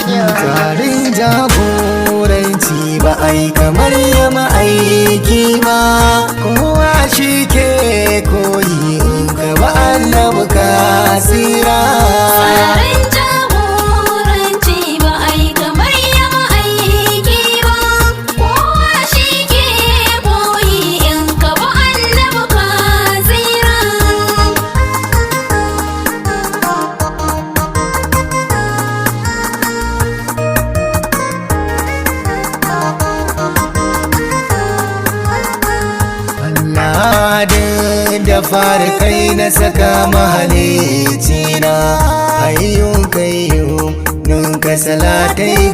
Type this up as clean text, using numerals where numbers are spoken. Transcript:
Tsarin jagoranci ba ai kamar ya ma'aiki ba, kowa shi ke koyi in ka ba annabi ka tsira. Tsarin jagoranci ba ai kamar ya ma'aiki ba, kowa shi ke koyi in ka ba annabi ka tsira. Da fari kai na saka mahalicina, ayyun kayyum nun ka salatai